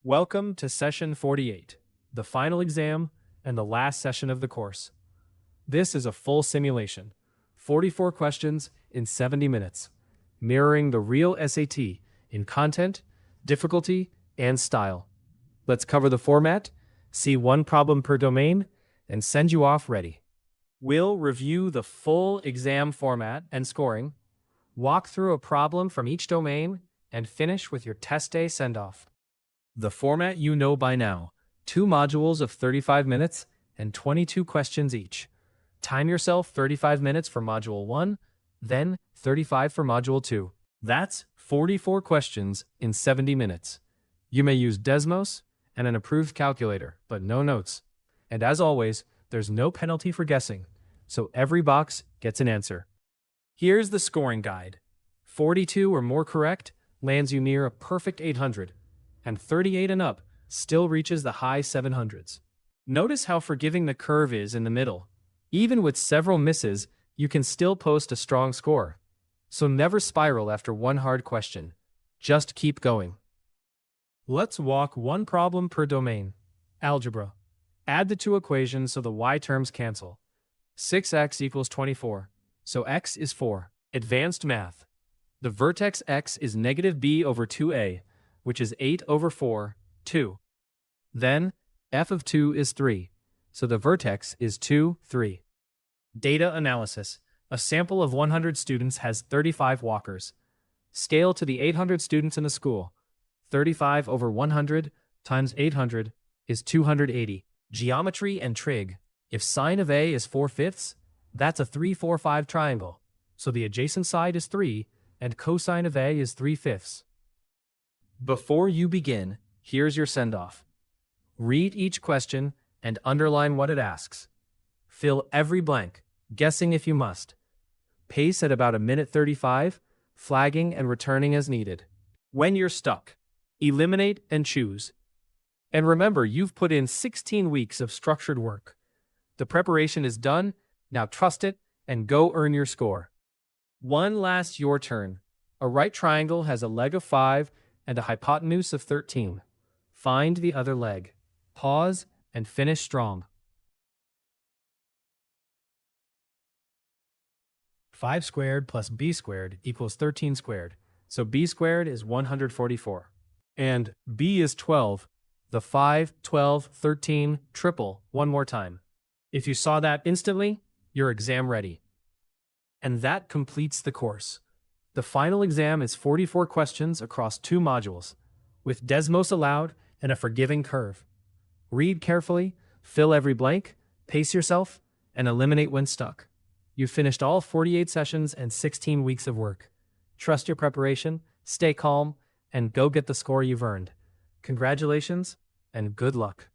Welcome to session 48, the final exam and the last session of the course. This is a full simulation, 44 questions in 70 minutes, mirroring the real SAT in content, difficulty, and style. Let's cover the format, see one problem per domain, and send you off ready. We'll review the full exam format and scoring, walk through a problem from each domain, and finish with your test day send-off. The format you know by now, 2 modules of 35 minutes and 22 questions each. Time yourself 35 minutes for Module 1, then 35 for Module 2. That's 44 questions in 70 minutes. You may use Desmos and an approved calculator, but no notes. And as always, there's no penalty for guessing, so every box gets an answer. Here's the scoring guide. 42 or more correct lands you near a perfect 800. And 38 and up still reaches the high 700s. Notice how forgiving the curve is in the middle. Even with several misses, you can still post a strong score. So never spiral after one hard question. Just keep going. Let's walk one problem per domain. Algebra. Add the 2 equations so the y terms cancel. 6x equals 24, so x is 4. Advanced math. The vertex x is negative b over 2a, which is 8 over 4, 2. Then, f of 2 is 3, so the vertex is 2, 3. Data analysis. A sample of 100 students has 35 walkers. Scale to the 800 students in the school. 35 over 100 times 800 is 280. Geometry and trig. If sine of A is 4/5, that's a 3, 4, 5 triangle, so the adjacent side is 3, and cosine of A is 3/5. Before you begin, here's your send-off. Read each question and underline what it asks. Fill every blank, guessing if you must. Pace at about 1:35, flagging and returning as needed. When you're stuck, eliminate and choose. And remember, you've put in 16 weeks of structured work. The preparation is done, now trust it and go earn your score. One last your turn. A right triangle has a leg of 5 and a hypotenuse of 13. Find the other leg. Pause and finish strong. 5 squared plus b squared equals 13 squared, so b squared is 144. And b is 12. The 5, 12, 13, triple, one more time. If you saw that instantly, you're exam ready. And that completes the course. The final exam is 44 questions across 2 modules, with Desmos allowed and a forgiving curve. Read carefully, fill every blank, pace yourself, and eliminate when stuck. You've finished all 48 sessions and 16 weeks of work. Trust your preparation, stay calm, and go get the score you've earned. Congratulations, and good luck.